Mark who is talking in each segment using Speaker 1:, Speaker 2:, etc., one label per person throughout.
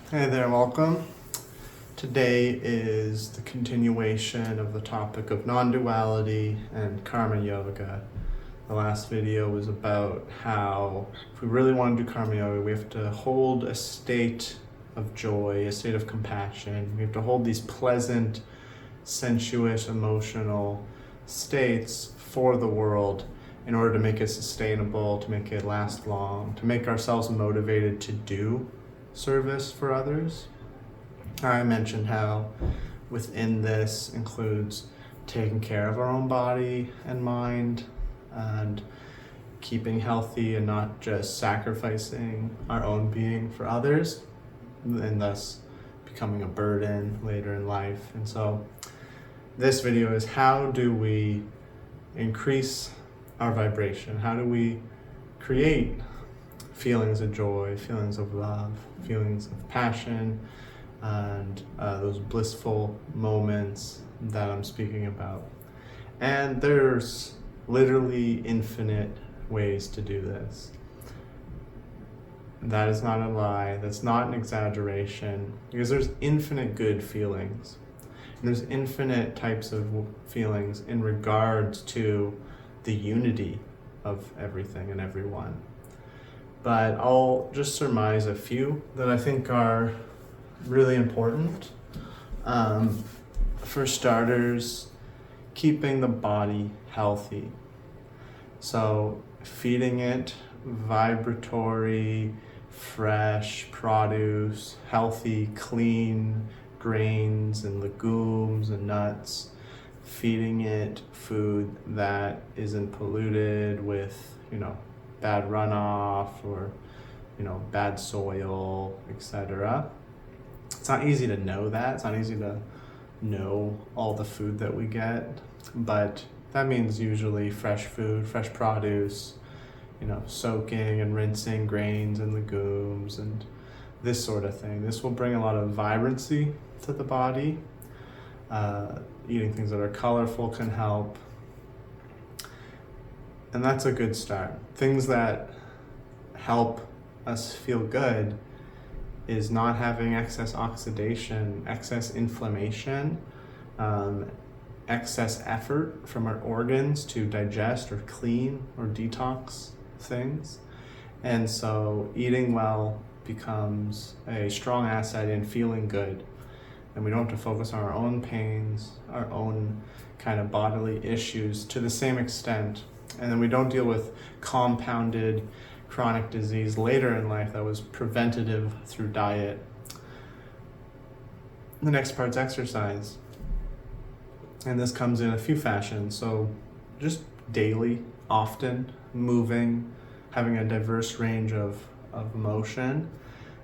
Speaker 1: Hey there, welcome. Today is the continuation of the topic of non-duality and karma yoga. The last video was about how if we really want to do karma yoga, we have to hold a state of joy, a state of compassion. We have to hold these pleasant, sensuous, emotional states for the world in order to make it sustainable, to make it last long, to make ourselves motivated to do service for others. I mentioned how within this includes taking care of our own body and mind and keeping healthy and not just sacrificing our own being for others and thus becoming a burden later in life. And so this video is how do we increase our vibration? How do we create feelings of joy, feelings of love, feelings of passion, and those blissful moments that I'm speaking about. And there's literally infinite ways to do this. That is not a lie, that's not an exaggeration, because there's infinite good feelings. And there's infinite types of feelings in regards to the unity of everything and everyone. But I'll just surmise a few that I think are really important. For starters, keeping the body healthy. So feeding it vibratory, fresh produce, healthy, clean grains and legumes and nuts. Feeding it food that isn't polluted with, bad runoff or, bad soil, etc. It's not easy to know that. It's not easy to know all the food that we get, but that means usually fresh food, fresh produce, soaking and rinsing grains and legumes and this sort of thing. This will bring a lot of vibrancy to the body. Eating things that are colorful can help. And that's a good start. Things that help us feel good is not having excess oxidation, excess inflammation, excess effort from our organs to digest or clean or detox things. And so eating well becomes a strong asset in feeling good. And we don't have to focus on our own pains, our own kind of bodily issues to the same extent. And then we don't deal with compounded chronic disease later in life that was preventative through diet. The next part's exercise. And this comes in a few fashions. So just daily, often, moving, having a diverse range of motion.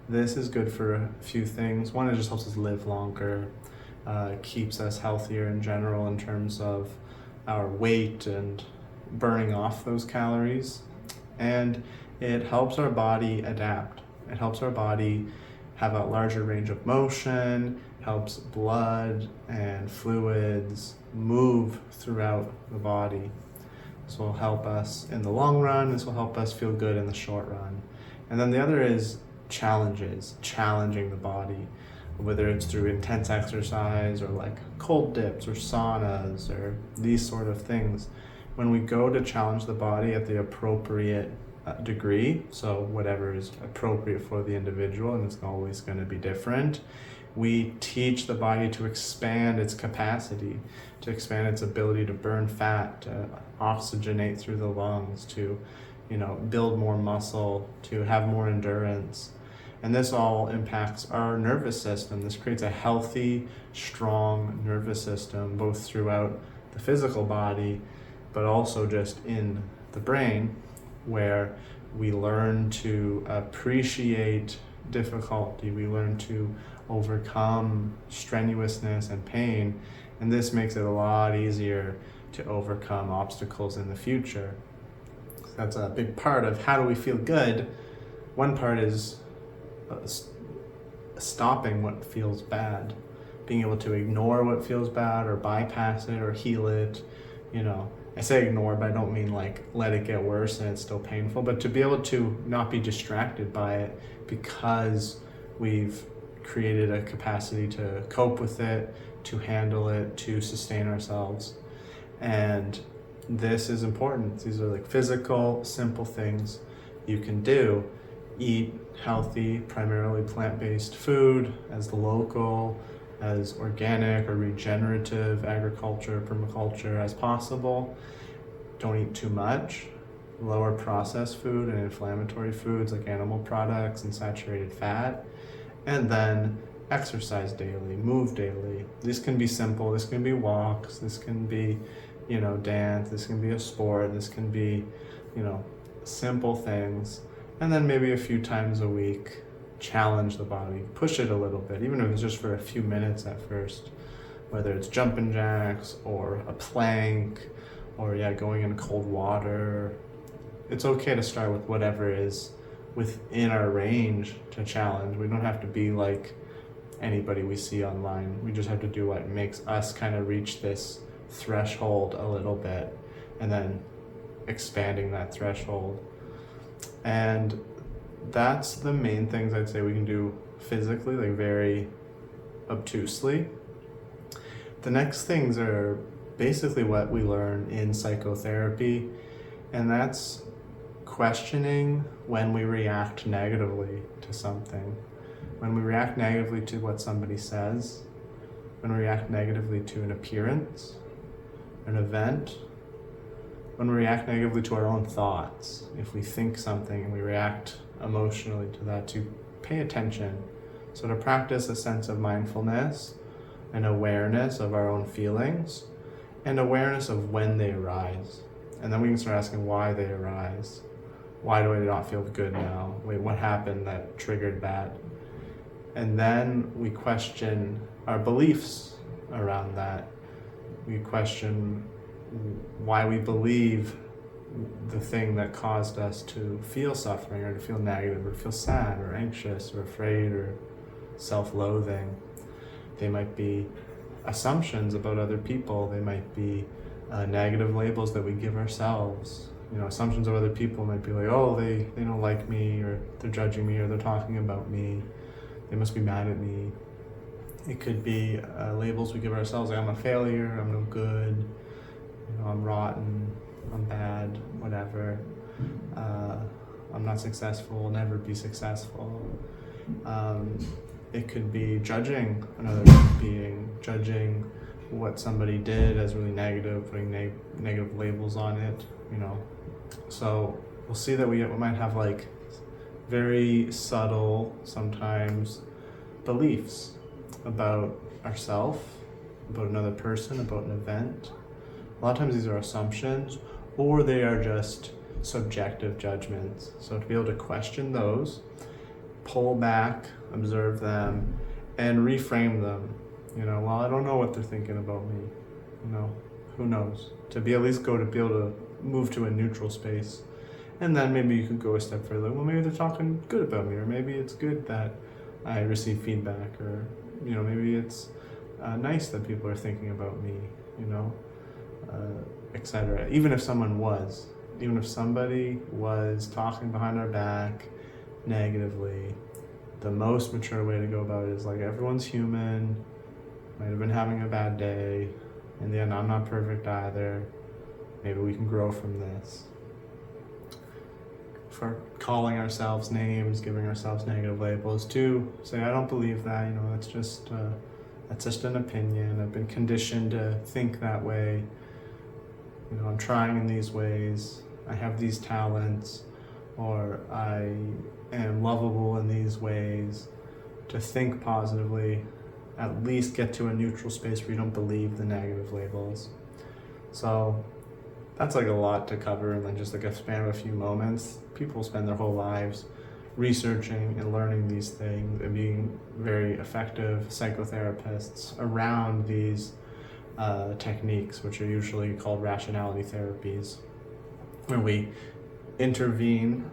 Speaker 1: This is good for a few things. One, it just helps us live longer, keeps us healthier in general in terms of our weight and burning off those calories. And it helps our body adapt. It helps our body have a larger range of motion, helps blood and fluids move throughout the body. This will help us in the long run. This will help us feel good in the short run. And then the other is challenges, challenging the body, whether it's through intense exercise or like cold dips or saunas or these sort of things. When we go to challenge the body at the appropriate degree, so whatever is appropriate for the individual, and it's always going to be different, we teach the body to expand its capacity, to expand its ability to burn fat, to oxygenate through the lungs, to build more muscle, to have more endurance. And this all impacts our nervous system. This creates a healthy, strong nervous system, both throughout the physical body, but also just in the brain, where we learn to appreciate difficulty, we learn to overcome strenuousness and pain, and this makes it a lot easier to overcome obstacles in the future. That's a big part of how do we feel good. One part is stopping what feels bad, being able to ignore what feels bad or bypass it or heal it. I say ignore, but I don't mean like let it get worse and it's still painful, but to be able to not be distracted by it because we've created a capacity to cope with it, to handle it, to sustain ourselves. And this is important. These are like physical, simple things you can do. Eat healthy, primarily plant-based food, as local, as organic or regenerative agriculture, permaculture as possible. Don't eat too much. Lower processed food and inflammatory foods like animal products and saturated fat. And then exercise daily, move daily. This can be simple. This can be walks. This can be, dance. This can be a sport. This can be, simple things. And then maybe a few times a week, challenge the body, push it a little bit, even if it's just for a few minutes at first, whether it's jumping jacks or a plank or going in cold water. It's okay to start with whatever is within our range to challenge. We don't have to be like anybody we see online. We just have to do what makes us kind of reach this threshold a little bit, and then expanding that threshold. And that's the main things I'd say we can do physically, like very obtusely. The next things are basically what we learn in psychotherapy, and that's questioning when we react negatively to something. When we react negatively to what somebody says, when we react negatively to an appearance, an event, when we react negatively to our own thoughts. If we think something and we react emotionally to that, to pay attention. So to practice a sense of mindfulness and awareness of our own feelings and awareness of when they arise. And then we can start asking why they arise. Why do I not feel good now? Wait, what happened that triggered that? And then we question our beliefs around that. We question why we believe the thing that caused us to feel suffering or to feel negative or feel sad or anxious or afraid or self-loathing. They might be assumptions about other people. They might be negative labels that we give ourselves. Assumptions of other people might be like, oh, they don't like me, or they're judging me, or they're talking about me. They must be mad at me. It could be labels we give ourselves, like I'm a failure, I'm no good, I'm rotten, I'm bad, whatever. I'm not successful, will never be successful. It could be judging another being, judging what somebody did as really negative, putting negative labels on it, So we'll see that we might have like very subtle, sometimes, beliefs about ourselves, about another person, about an event. A lot of times these are assumptions, or they are just subjective judgments. So to be able to question those, pull back, observe them, and reframe them. Well, I don't know what they're thinking about me. Who knows? To be able to move to a neutral space. And then maybe you could go a step further. Well, maybe they're talking good about me, or maybe it's good that I receive feedback, or maybe it's nice that people are thinking about me, etc. Even if somebody was talking behind our back negatively, the most mature way to go about it is like, everyone's human, might have been having a bad day. In the end, I'm not perfect either. Maybe we can grow from this. For calling ourselves names, giving ourselves negative labels, to say, I don't believe that, that's just an opinion. I've been conditioned to think that way. I'm trying in these ways. I have these talents, or I am lovable in these ways. To think positively, at least get to a neutral space where you don't believe the negative labels. So that's like a lot to cover in just like a span of a few moments. People spend their whole lives researching and learning these things and being very effective psychotherapists around these techniques, which are usually called rationality therapies, where we intervene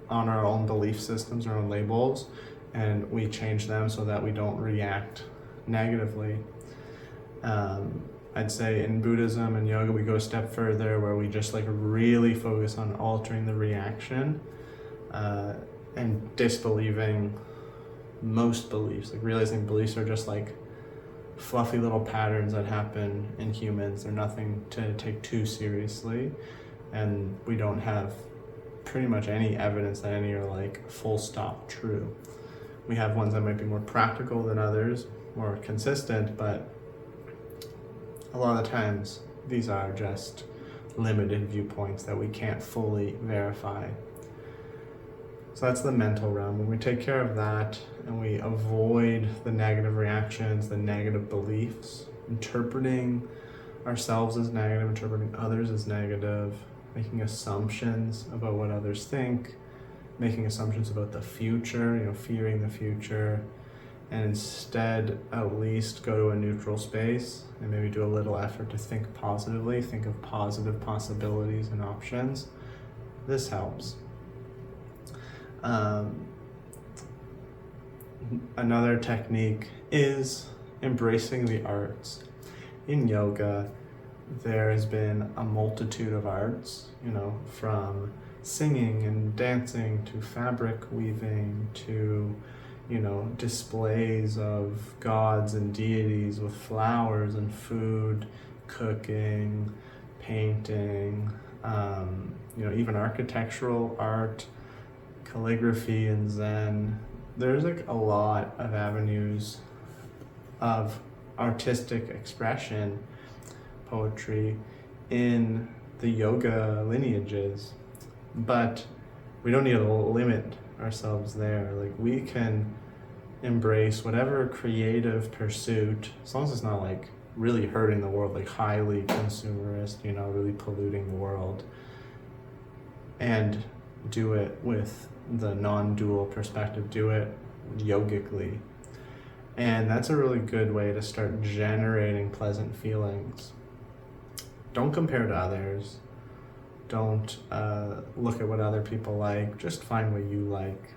Speaker 1: on our own belief systems, our own labels, and we change them so that we don't react negatively. I'd say in Buddhism and yoga, we go a step further, where we just really focus on altering the reaction and disbelieving most beliefs. Like realizing beliefs are just like fluffy little patterns that happen in humans. They're nothing to take too seriously, and we don't have pretty much any evidence that any are like full stop true. We have ones that might be more practical than others, more consistent, but a lot of the times these are just limited viewpoints that we can't fully verify. So that's the mental realm. When we take care of that and we avoid the negative reactions, the negative beliefs, interpreting ourselves as negative, interpreting others as negative, making assumptions about what others think, making assumptions about the future, fearing the future, and instead at least go to a neutral space and maybe do a little effort to think positively, think of positive possibilities and options. This helps. Another technique is embracing the arts. In yoga, there has been a multitude of arts, from singing and dancing to fabric weaving to, displays of gods and deities with flowers and food, cooking, painting, even architectural art, calligraphy and Zen. There's like a lot of avenues of artistic expression, poetry in the yoga lineages, but we don't need to limit ourselves there. Like we can embrace whatever creative pursuit, as long as it's not like really hurting the world, like highly consumerist, really polluting the world, and do it with the non-dual perspective, do it yogically. And that's a really good way to start generating pleasant feelings. Don't compare to others. Don't look at what other people like. Just find what you like.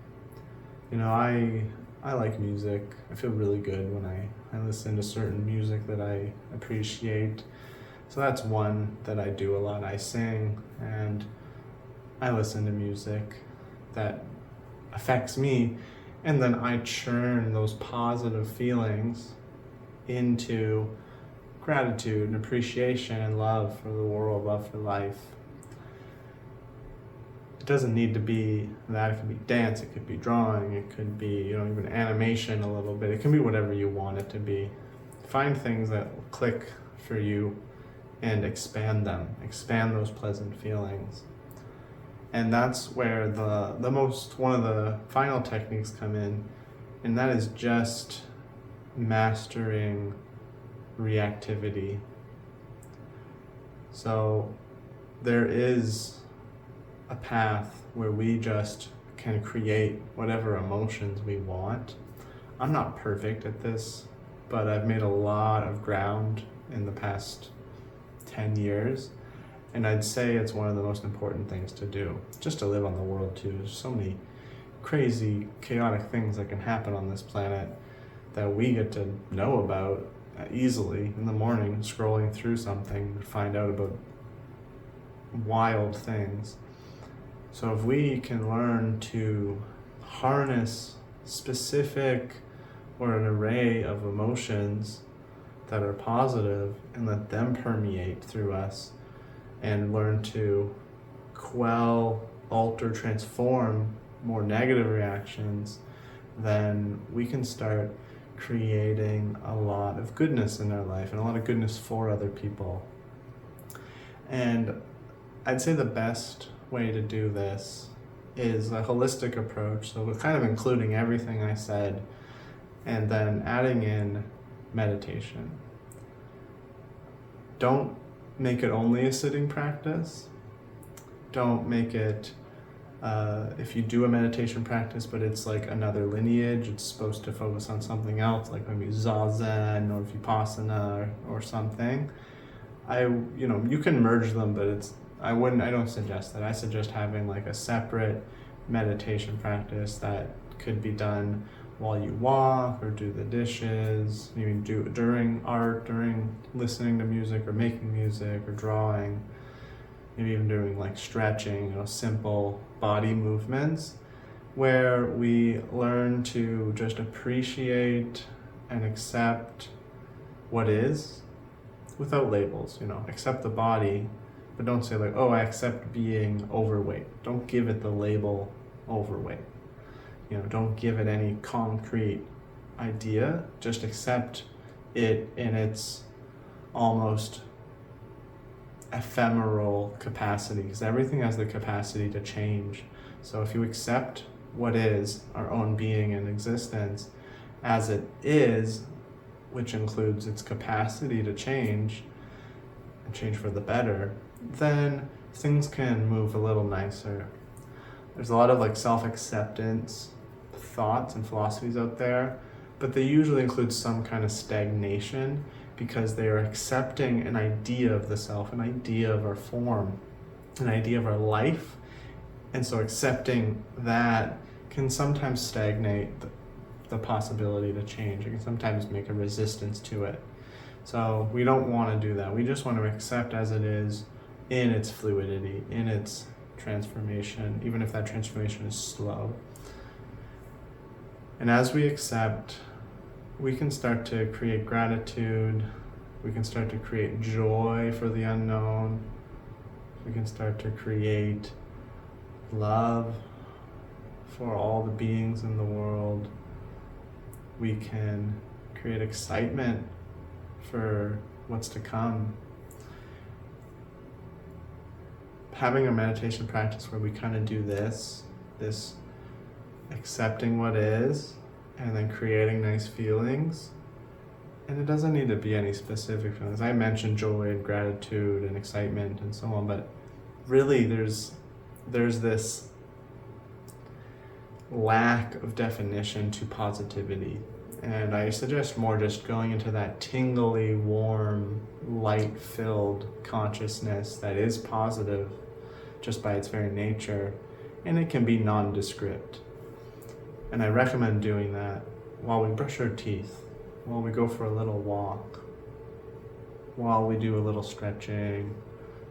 Speaker 1: I like music. I feel really good when I listen to certain music that I appreciate. So that's one that I do a lot. I sing and I listen to music that affects me, and then I churn those positive feelings into gratitude and appreciation and love for the world, love for life. It doesn't need to be that. It could be dance, it could be drawing, it could be, even animation a little bit. It can be whatever you want it to be. Find things that will click for you and expand them, expand those pleasant feelings. And that's where one of the final techniques come in, and that is just mastering reactivity. So there is a path where we just can create whatever emotions we want. I'm not perfect at this, but I've made a lot of ground in the past 10 years. And I'd say it's one of the most important things to do, just to live on the world too. There's so many crazy, chaotic things that can happen on this planet that we get to know about easily in the morning, scrolling through something to find out about wild things. So if we can learn to harness specific or an array of emotions that are positive and let them permeate through us, and learn to quell, alter, transform more negative reactions, then we can start creating a lot of goodness in our life and a lot of goodness for other people. And I'd say the best way to do this is a holistic approach. So we're kind of including everything I said and then adding in meditation. Don't make it only a sitting practice. Don't make it, if you do a meditation practice, but it's like another lineage, it's supposed to focus on something else, like maybe Zazen or Vipassana or something. You can merge them, but I don't suggest that. I suggest having like a separate meditation practice that could be done while you walk or do the dishes, you can do it during art, during listening to music or making music or drawing, maybe even doing like stretching, simple body movements. where we learn to just appreciate and accept what is without labels, accept the body, but don't say like, oh, I accept being overweight. Don't give it the label overweight. Don't give it any concrete idea, just accept it in its almost ephemeral capacity, because everything has the capacity to change. So if you accept what is our own being and existence as it is, which includes its capacity to change and change for the better, then things can move a little nicer. There's a lot of self-acceptance thoughts and philosophies out there, but they usually include some kind of stagnation, because they are accepting an idea of the self, an idea of our form, an idea of our life. And so accepting that can sometimes stagnate the possibility to change. It can sometimes make a resistance to it. So we don't want to do that. We just want to accept as it is, in its fluidity, in its transformation, even if that transformation is slow. And as we accept, we can start to create gratitude, we can start to create joy for the unknown, we can start to create love for all the beings in the world, we can create excitement for what's to come. Having a meditation practice where we kind of do this accepting what is, and then creating nice feelings. And it doesn't need to be any specific feelings. I mentioned joy and gratitude and excitement and so on, but really there's this lack of definition to positivity. And I suggest more just going into that tingly, warm, light-filled consciousness that is positive just by its very nature, and it can be nondescript. And I recommend doing that while we brush our teeth, while we go for a little walk, while we do a little stretching,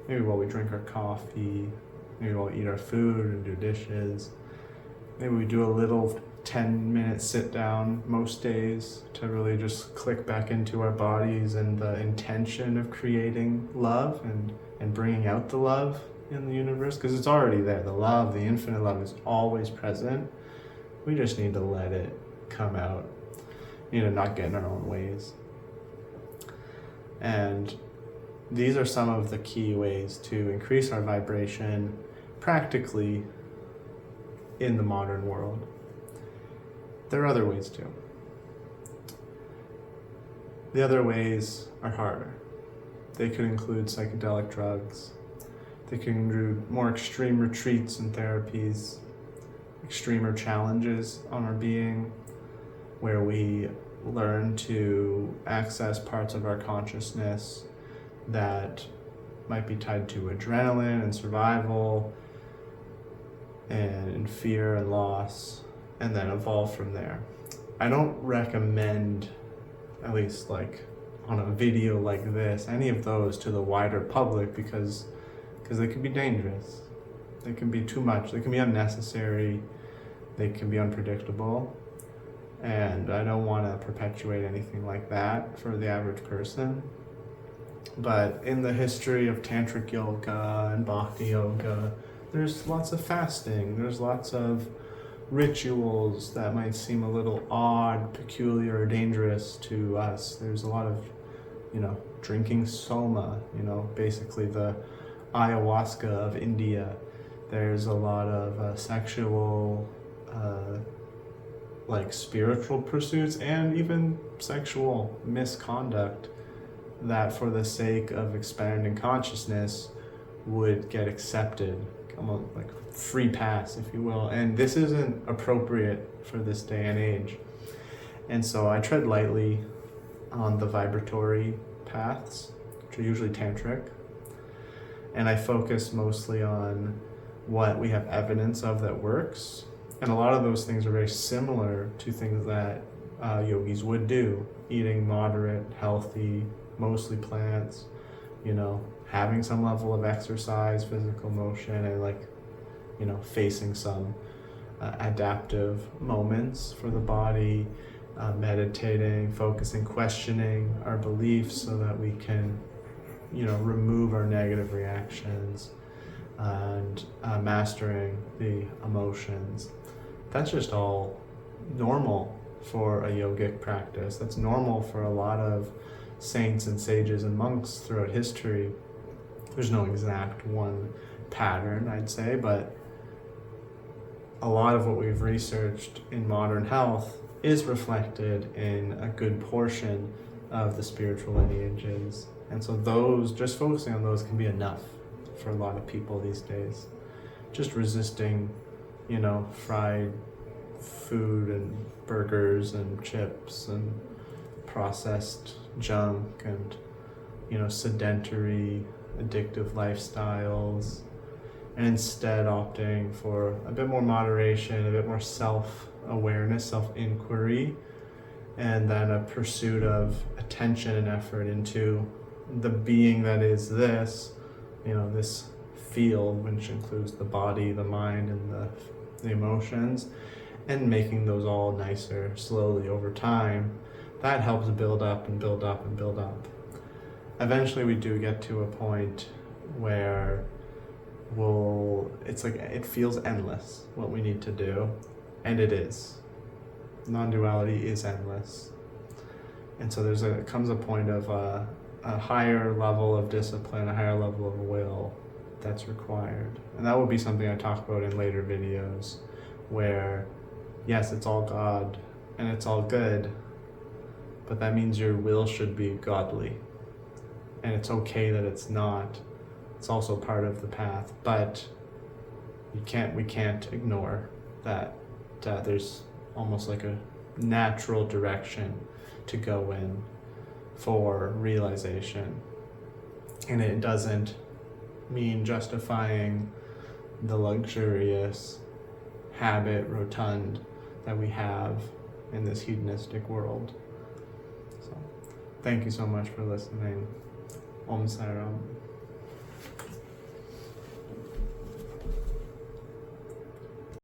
Speaker 1: maybe while we drink our coffee, maybe while we eat our food and do dishes. Maybe we do a little 10-minute sit down most days to really just click back into our bodies and the intention of creating love and bringing out the love in the universe, because it's already there. The love, the infinite love is always present. We just need to let it come out. We need to not get in our own ways. And these are some of the key ways to increase our vibration practically in the modern world. There are other ways too. The other ways are harder. They could include psychedelic drugs. They can include more extreme retreats and therapies, extremer challenges on our being, where we learn to access parts of our consciousness that might be tied to adrenaline and survival and fear and loss, and then evolve from there. I don't recommend, at least on a video like this, any of those to the wider public because they can be dangerous. They can be too much. They can be unnecessary. They can be unpredictable. And I don't want to perpetuate anything like that for the average person. But in the history of tantric yoga and bhakti yoga, there's lots of fasting. There's lots of rituals that might seem a little odd, peculiar, or dangerous to us. There's a lot of, drinking soma, basically the ayahuasca of India. There's a lot of sexual, spiritual pursuits and even sexual misconduct that for the sake of expanding consciousness would get accepted, almost like free pass, if you will. And this isn't appropriate for this day and age. And so I tread lightly on the vibratory paths, which are usually tantric. And I focus mostly on what we have evidence of that works. And a lot of those things are very similar to things that yogis would do. Eating moderate, healthy, mostly plants, having some level of exercise, physical motion, and facing some adaptive moments for the body, meditating, focusing, questioning our beliefs so that we can, remove our negative reactions, and mastering the emotions. That's just all normal for a yogic practice. That's normal for a lot of saints and sages and monks throughout history. There's no exact one pattern, I'd say, but a lot of what we've researched in modern health is reflected in a good portion of the spiritual lineages. And so just focusing on those can be enough for a lot of people these days. Just resisting, fried food and burgers and chips and processed junk and, sedentary, addictive lifestyles, and instead opting for a bit more moderation, a bit more self-awareness, self-inquiry, and then a pursuit of attention and effort into the being that is this field, which includes the body, the mind, and the emotions, and making those all nicer slowly over time. That helps build up and build up and build up. Eventually we do get to a point where it feels endless what we need to do, and it is. Non-duality is endless. And so comes a point of a higher level of discipline, a higher level of will that's required. And that will be something I talk about in later videos, where yes, it's all God and it's all good, but that means your will should be godly. And it's okay that it's not. It's also part of the path, but we can't ignore that there's almost like a natural direction to go in for realization. And it doesn't mean justifying the luxurious habit rotund that we have in this hedonistic world. So, thank you so much for listening. Om Sai Ram.